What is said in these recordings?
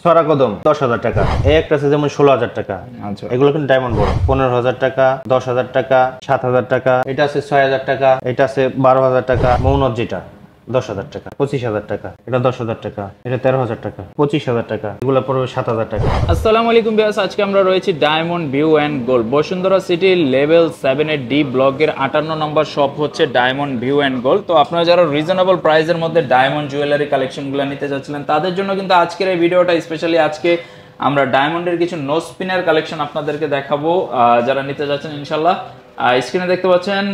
সরা কদম 10,000 টাকা। এই একটা আছে যেমন 16,000 টাকা। আচ্ছা, এগুলো কিন্তু ডায়মন্ড বড়। 15,000 টাকা, 10,000 টাকা, 7,000 টাকা। এটা আছে 6,000 টাকা, এটা আছে 12,000 টাকা। মৌনত যেটা 10,000 টাকা, 25,000 টাকা, এটা 10,000 টাকা, এটা 13,000 টাকা, 25,000 টাকা। এগুলো পড়বে 7,000 টাকা। আসসালামু আলাইকুম ভিউয়ার্স, আজকে আমরা রয়েছি diamond view and gold Bashundhara city level 7 এর ডি ব্লকের 58 নম্বর শপ হচ্ছে ডায়মন্ড ভিউ অ্যান্ড গোল্ড। তো আপনারা যারা রিজনেবল প্রাইসের মধ্যে ডায়মন্ড জুয়েলারি কালেকশনগুলো নিতে যাচ্ছিলেন তাদের জন্য কিন্তু আজকের এই ভিডিওটা স্পেশালি আজকে আমরা ডায়মন্ডের কিছু নো স্পিনার কালেকশন আপনাদেরকে দেখাবো। যারা নিতে যাচ্ছেন ইনশাল্লাহ স্ক্রিনে দেখতে পাচ্ছেন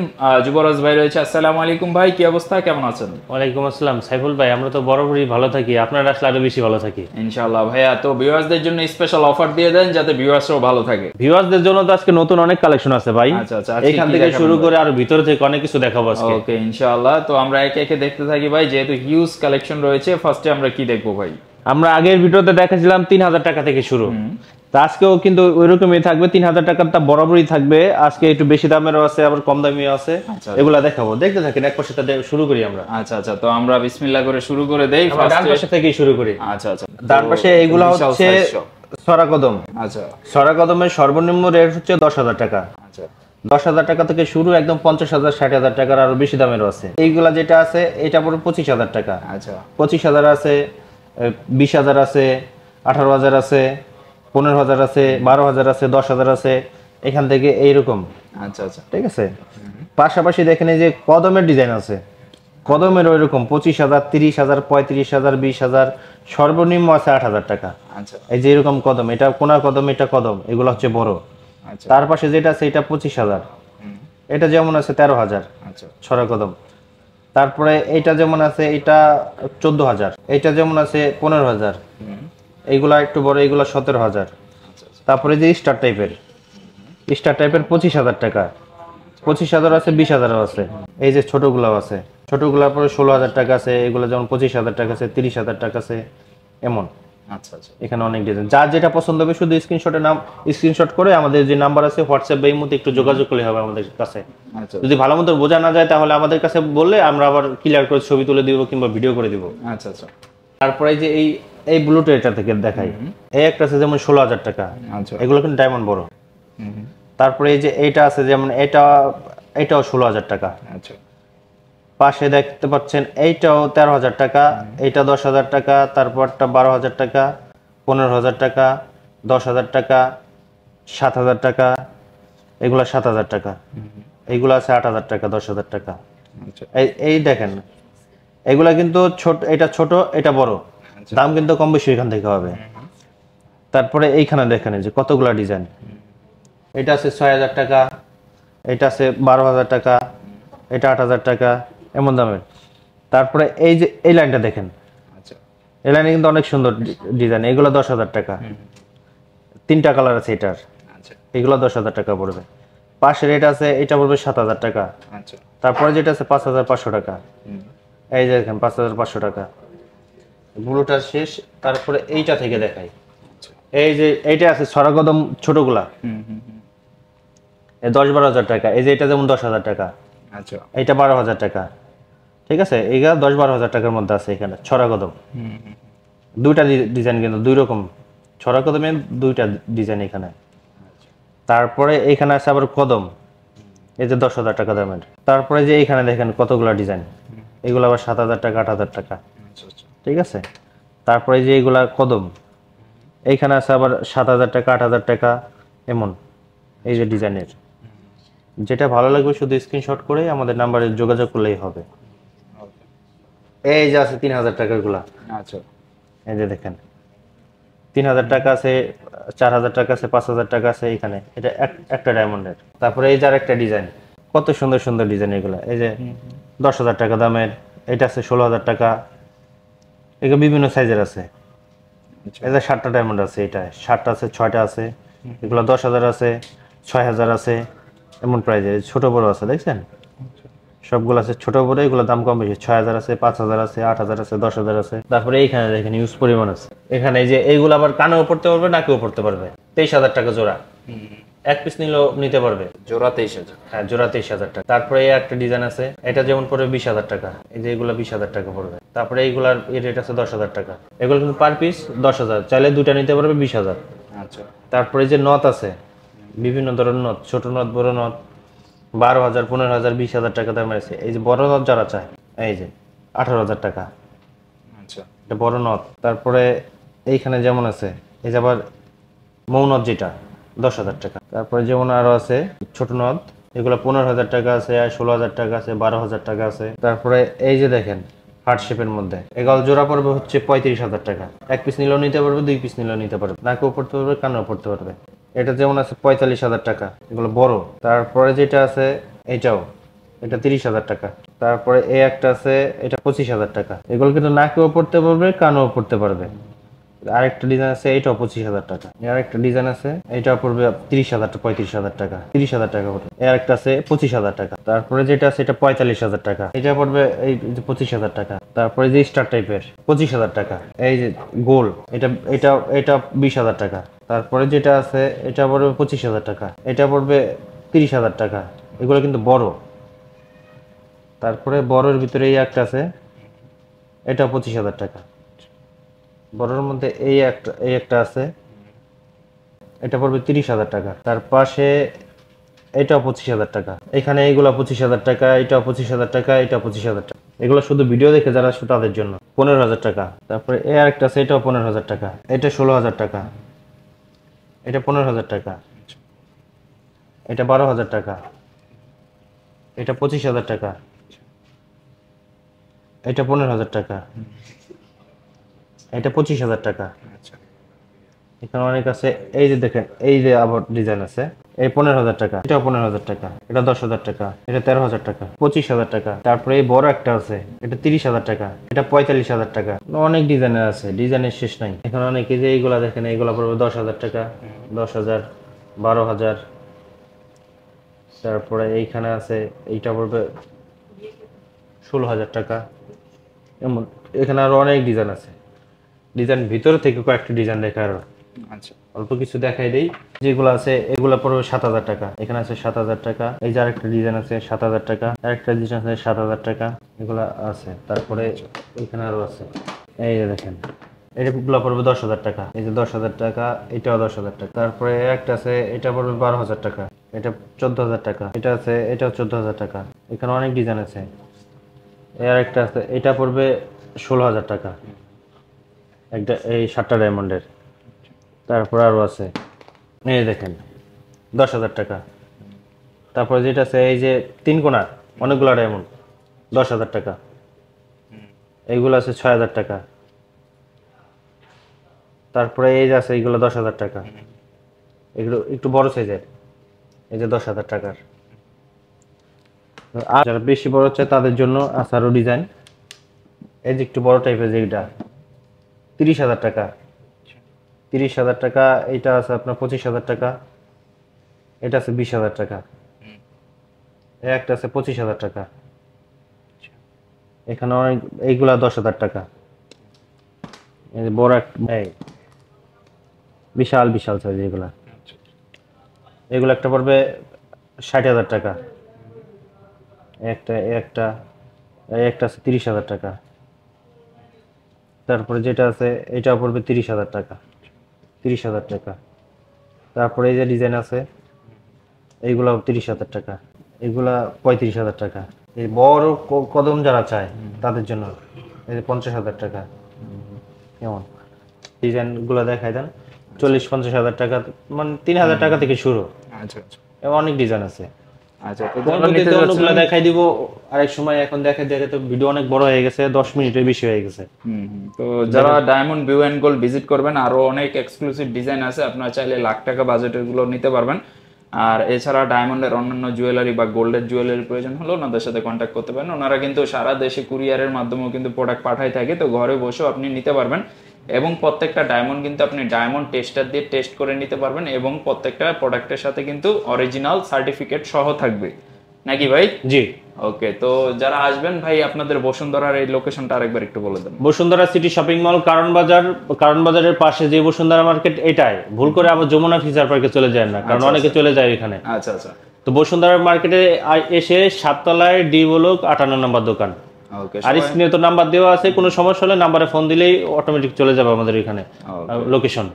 যুবরাজ ভাই রয়েছে। আসসালামু আলাইকুম ভাই, কি অবস্থা, কেমন আছেন? ওয়ালাইকুম আসসালাম সাইফুল ভাই, আমরা তো বরাবরই ভালো থাকি, আপনারা আসলে আরো বেশি ভালো থাকি ইনশাআল্লাহ। ভাইয়া তো ভিউয়ার্সদের জন্য স্পেশাল অফার দিয়ে দেন যাতে ভিউয়ার্সরাও ভালো থাকে। ভিউয়ারদের জন্য তো আজকে নতুন অনেক কালেকশন আছে ভাই। আচ্ছা আচ্ছা, এখান থেকে শুরু করে আর ভিতর থেকে অনেক কিছু দেখাবো আজকে। ওকে ইনশাআল্লাহ, তো আমরা একে একে দেখতে থাকি ভাই, যেহেতু হিউজ কালেকশন রয়েছে। ফার্স্টে আমরা কি দেখবো ভাই? আমরা আগের ভিডিওতে দেখাছিলাম 3,000 টাকা থেকে শুরু, তা আজকেও কিন্তু ওইরকমই থাকবে। 3,000 টাকার তা বরাবরই থাকবে। আজকে একটু বেশি দামেরও আছে, আবার কম দামিও আছে। এগুলা দেখাবো, দেখতে থাকেন। এক পাশে শুরু করি আমরা। আচ্ছা আচ্ছা, তো আমরা বিসমিল্লাহ করে শুরু করে দেই। ডান পাশে থেকেই শুরু করি। আচ্ছা আচ্ছা, ডান পাশে এইগুলা হচ্ছে সরা কদম। আচ্ছা, সরা কদমের সর্বনিম্ন রেট হচ্ছে 10,000 টাকা। আচ্ছা, 10,000 টাকা থেকে শুরু, একদম 50,000 60,000 টাকার আরো বেশি দামেরও আছে। এইগুলা যেটা আছে এটা পুরো 25,000 টাকা। আচ্ছা, 25,000 আছে, 20,000 আছে, 18,000 আছে, 15,000 আছে, 12,000 আছে, 10,000 আছে, এখান থেকে এইরকম। আচ্ছা আচ্ছা, ঠিক আছে। পাশাপাশি দেখেন এই যে কদমের ডিজাইন আছে, কদমের ওইরকম 25,000, 30,000, 35,000, 20,000, সর্বনিম্ন আছে 8,000 টাকা। আচ্ছা, এই যে এরকম কদম, এটা কোনা কদম, এটা কদম, এগুলো হচ্ছে বড়। আচ্ছা, তার পাশে যেটা আছে এটা 25,000, এটা যেমন আছে 13,000 আচ্ছা, ছড়া কদম। তারপরে এইটা যেমন আছে এটা 14,000, এইটা যেমন আছে 15,000, এইগুলা একটু বড়, এইগুলা 17,000। তারপরে যে স্টার টাইপের 25,000 টাকা, 25,000 আছে, 20,000 আছে। এই যে ছোটগুলাও আছে, ছোটগুলার পরে 16,000 টাকা আছে, এগুলো যেমন 25,000 টাকা আছে, 30,000 টাকা আছে, এমন। আচ্ছা আচ্ছা, এখানে অনেক ডিজাইন, যার যেটা পছন্দ হবে শুধু স্ক্রিনশট করে আমাদের যে নাম্বার আছে হোয়াটসঅ্যাপ বা ইমোতে একটু যোগাযোগ করলে হবে আমাদের কাছে। আচ্ছা, যদি ভালো মতো বোঝা না যায় তাহলে আমাদের কাছে বললে আমরা আবার ক্লিয়ার করে ছবি তুলে দিব কিংবা ভিডিও করে দিব। আচ্ছা আচ্ছা, তারপরে যে এই ব্লুটুথ এটা থেকে দেখাই, এই একটা আছে যেমন 16,000 টাকা। আচ্ছা, এগুলো কিন্তু ডায়মন্ড বড়। তারপরে এই যে এইটা আছে যেমন এটাও 16,000 টাকা। আচ্ছা, পাশে দেখতে পাচ্ছেন এইটাও 13,000 টাকা, এইটা 10,000 টাকা, তারপরটা 12,000 টাকা, 15,000 টাকা, 10,000 টাকা, 7,000 টাকা, এগুলা 7,000 টাকা। এইগুলো আছে 8,000 টাকা, 10,000 টাকা। আচ্ছা, এই দেখেন এগুলা কিন্তু ছোট, এটা ছোট, এটা বড়, দাম কিন্তু কম বেশি এখান থেকে হবে। তারপরে এইখানে দেখেন যে কতগুলা ডিজাইন, এটা আছে 6,000 টাকা, এটা আছে 12,000 টাকা, এটা 8,000 টাকা, এমন দামের। তারপরে এই যে এই লাইনটা দেখেন, আচ্ছা, এই লাইনে কিন্তু অনেক সুন্দর ডিজাইন, এগুলো 10,000 টাকা। 3টা কালার আছে এটার, আচ্ছা, এগুলো 10,000 টাকা পড়বে। পাশের এটা আছে, এটা পড়বে 7,000 টাকা। আচ্ছা, তারপরে যেটা আছে 5,500 টাকা, এই যে দেখেন 5,500 টাকা। ব্লুটা শেষ। তারপরে এইটা থেকে দেখাই, এই যে এইটা আছে ছড়া কদম ছোটগুলা, এই 10-12,000 টাকা। এই যে এটা যেমন 10,000 টাকা, আচ্ছা, এইটা 12,000 টাকা। ঠিক আছে, এইটা 10-12,000 টাকার মধ্যে আছে এখানে ছড়া কদম। দুইটা ডিজাইন কিন্তু দুই রকম, ছড়া কদমে দুইটা ডিজাইন এখানে। তারপরে এইখানে আছে আবার কদম, এই যে 10,000 টাকা দামের। তারপরে যে এইখানে দেখেন কতগুলা ডিজাইন, এগুলো আবার 7,000 টাকা, 8,000 টাকা। ঠিক আছে। তারপরে যে এইগুলা কদম, এইখানে আছে আবার 7,000 টাকা, 8,000 টাকা, এমন। এই যে ডিজাইনের যেটা ভালো লাগবে শুধু স্ক্রিনশট করে আমাদের নাম্বারে যোগাযোগ করলেই হবে। এই যে আছে 3,000 টাকার গুলা, আচ্ছা, এই যে দেখেন 3,000 টাকা আছে, 4,000 টাকা আছে, 5,000 টাকা আছে এখানে। এটা একটা ডায়মন্ডের। তারপরে এই যে আরেকটা ডিজাইন, কত সুন্দর সুন্দর ডিজাইন এগুলা। এই যে 10,000 টাকা দামের, এটা আছে 16,000 টাকা। এগুলো বিভিন্ন সাইজের আছে। এই যে 7টা ডায়মন্ড আছে, এটা 7টা আছে, 6টা আছে, এগুলো 10,000 আছে, 6,000 আছে, এমন প্রাইজে ছোট বড় আছে। দেখছেন সবগুলো আছে ছোট বড়, এগুলো দাম কম বেশি। 6,000 আছে, 5,000 আছে, 8,000 আছে, 10,000 আছে। তারপরে এইখানে দেখেন ইউজ পরিমাণ আছে। এখানে এই যে এইগুলো আবার কানেও পড়তে পারবে, নাকেও পড়তে পারবে। 23,000 টাকা জোড়া। এক পিস নিলেও নিতে পারবে। জোড়া 23,000। হ্যাঁ, জোড়া 23,000 টাকা। তারপরে এই একটা ডিজাইন আছে, এটা যেমন পড়বে 20,000 টাকা। এই যে এগুলো 20,000 টাকা পড়বে। তারপরে এইগুলার রেট আছে 10,000 টাকা। এগুলো কিন্তু পার পিস 10,000, চাইলে দুইটা নিতে পারবে 20,000। আচ্ছা। তারপরে যে নথ আছে, বিভিন্ন ধরনের নথ, ছোট নথ, বড় নথ, 12,000, 15,000, 20,000 টাকা দামের আছে। এই যে বড় নথ যারা চায়, এই যে 18,000 টাকা, আচ্ছা। এটা বড় নথ। তারপরে এইখানে যেমন আছে, এই যে আবার মৌ নথ যেটা 10,000 টাকা। তারপরে যেমন আরো আছে ছোট নথ, এগুলো 15,000 টাকা আছে, 16,000 টাকা আছে, 12,000 টাকা আছে। তারপরে এই যে দেখেন হার্ট শেপের মধ্যে, এগুলো জোড়া পড়বে হচ্ছে 35,000 টাকা। এক পিস নিলেও নিতে পারবে, দুই পিস নিলেও নিতে পারবে, নাকেও পড়তে পারবে, কানেও পড়তে পারবে। এটা যেমন আছে 45,000 টাকা, এগুলো বড়। তারপরে যেটা আছে এটাও, এটা 30,000 টাকা। তারপরে এই একটা আছে, এটা 25,000 টাকা। এগুলো কিন্তু নাকেও পড়তে পারবে, কানেও পড়তে পারবে। আরেকটা ডিজাইন আছে, এটাও 25,000 টাকা। আরেকটা ডিজাইন আছে, এটাও পড়বে 30,000 টাকা, 35,000 টাকা, 30,000 টাকা পড়বে। আরেকটা আছে 25,000 টাকা। তারপরে যেটা আছে এটা 45,000 টাকা, এটা পড়বে এই যে 25,000 টাকা। তারপরে যে স্টার টাইপের 25,000 টাকা। এই যে গোল, এটা এটা এটা 20,000 টাকা। তারপরে যেটা আছে এটা পড়বে 25,000 টাকা, এটা পড়বে 30,000 টাকা। এগুলো কিন্তু বড়। তারপরে বড়ের ভিতরে এই একটা আছে, এটা 25,000 টাকা। বড়ের মধ্যে এই একটা আছে, এটা পড়বে 30,000 টাকা। তার পাশে এটাও 25,000 টাকা। এখানে এইগুলা 25,000 টাকা, এটাও 25,000 টাকা, এটাও 25,000 টাকা। এগুলো শুধু ভিডিও দেখে যারা শুধু তাদের জন্য 15,000 টাকা। তারপরে এই আরেকটা আছে, এটাও 15,000 টাকা, এটা 16,000 টাকা, এটা 15,000 টাকা, এটা 12,000 টাকা, এটা 25,000 টাকা, এটা 15,000 টাকা, এটা 25,000 টাকা। আচ্ছা। এখানে অনেক আছে, এই যে দেখেন এই যে আবার ডিজাইন আছে, এই 15,000 টাকা, এটাও 15,000 টাকা, এটা 10,000 টাকা, এটা 13,000 টাকা, 25,000 টাকা। তারপরে এই বড় একটা আছে, এটা 30,000 টাকা, এটা 45,000 টাকা। অনেক ডিজাইনের আছে, ডিজাইনের শেষ নাই। এখানে অনেকে যে এইগুলা দেখেন, এইগুলা পড়বে 10,000 টাকা, 10,000, 12,000। তারপরে এইখানে আছে, এইটা পড়বে 16,000 টাকা। এমন এখানে আরো অনেক ডিজাইন আছে। ডিজাইন ভিতরে থেকে কয়েকটা ডিজাইন দেখার, আচ্ছা। অল্প কিছু দেখাই দেই। যেগুলো আছে এগুলো পড়বে 7,000 টাকা। এখানে আছে 7,000 টাকা। এই যে আরেকটা ডিজাইন আছে 7,000 টাকা, আরেকটা ডিজাইন আছে 7,000 টাকা। এগুলো আছে। তারপরে এখানে আরো আছে, এই যে দেখেন এগুলো পড়বে 10,000 টাকা। এই যে 10,000 টাকা, এটাও 10,000 টাকা। তারপরে একটা আছে, এটা পড়বে 12,000 টাকা, এটা 14,000 টাকা। এটা আছে, এটাও 14,000 টাকা। এখানে অনেক ডিজাইন আছে। এর একটা আছে, এটা পড়বে 16,000 টাকা, একটা এই 7টা ডায়মন্ডের। তারপর আরো আছে, এই দেখেন 10,000 টাকা। তারপরে যেটা আছে এই যে 3 কোণা অনেকগুলো ডায়মন্ড, 10,000 টাকা। এইগুলো আছে 6,000 টাকা। তারপরে এই যে আছে এইগুলো 10,000 টাকা। এগুলো একটু বড় সাইজের, এই যে 10,000 টাকার। আর যারা বেশি বড় চায় তাদের জন্য আছে আরো ডিজাইন, এই যে একটু বড় টাইপের, যেটা 30,000 টাকা, 30,000 টাকা। এইটা আছে আপনার 25,000 টাকা, এটা আছে 20,000 টাকা, একটা আছে 25,000 টাকা। এখানে অনেক, এইগুলা 10,000 টাকা। এই যে বড় এই বিশাল বিশাল সাইজ এগুলা, এগুলো একটা পড়বে 60,000 টাকা। একটা একটা একটা আছে 30,000 টাকা। তারপরে যেটা আছে এটাও পড়বে 30,000 টাকা, 30,000 টাকা। তারপরে এই যে ডিজাইন আছে, এইগুলা 30,000 টাকা, এগুলা 35,000 টাকা। এই বড় কদম যারা চায় তাদের জন্য এই যে 50,000 টাকা। কেমন ডিজাইন গুলো দেখাই দেন, 40-50,000 টাকা, মানে 3,000 টাকা থেকে শুরু। আচ্ছা আচ্ছা এবং অনেক ডিজাইন আছে। আচ্ছা। তো পরবর্তীতে অন্যগুলো দেখাই দিব আরেক সময়। এখন দেখে দেখে তো ভিডিও অনেক বড় হয়ে গেছে, 10 মিনিটের বেশি হয়ে গেছে। তো যারা diamond view and gold visit করবেন, আরো অনেক এক্সক্লুসিভ ডিজাইন আছে, আপনারা চাইলে লাখ টাকা বাজেটের গুলো নিতে পারবেন। আর এছাড়া ডায়মন্ডের অন্যান্য জুয়েলারি বা গোল্ডের জুয়েলারি প্রয়োজন হলে ওনাদের সাথে কন্ট্যাক্ট করতে পারেন। ওনারা কিন্তু সারা দেশে কুরিয়ারের মাধ্যমেও কিন্তু প্রোডাক্ট পাঠাই থাকে, তো ঘরে বসেও আপনি নিতে পারবেন। এবং প্রত্যেকটা ডায়মন্ড কিন্তু আপনি ডায়মন্ড টেস্টার দিয়ে টেস্ট করে নিতে পারবেন, এবং প্রত্যেকটা প্রোডাক্টের সাথে কিন্তু অরিজিনাল সার্টিফিকেট সহ থাকবে। নাকি ভাই? জি। ওকে, তো যারা আসবেন ভাই আপনাদের বসুন্ধরার এই লোকেশনটা আরেকবার একটু বলে দেন। বসুন্ধরা সিটি শপিং মল, কারণ বাজারের পাশে যে বসুন্ধরা মার্কেট, এটাই। ভুল করে আবার যমুনা ফিচার পার্কে চলে যায় না, কারণ অনেকে চলে যায় এখানে। আচ্ছা আচ্ছা। তো বসুন্ধরা মার্কেটে এসে 7 তলায় ডি ব্লক 58 নম্বর দোকান। ওকে, আর স্ক্রিনে তো নাম্বার দেওয়া আছে, কোনো সমস্যা হলে নাম্বারে ফোন দিলেই অটোমেটিক চলে যাবে আমাদের এখানে লোকেশন।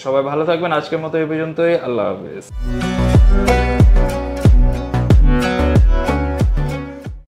সবাই ভালো থাকবেন, আজকের মতো এই পর্যন্তই, আল্লাহ হাফেজ।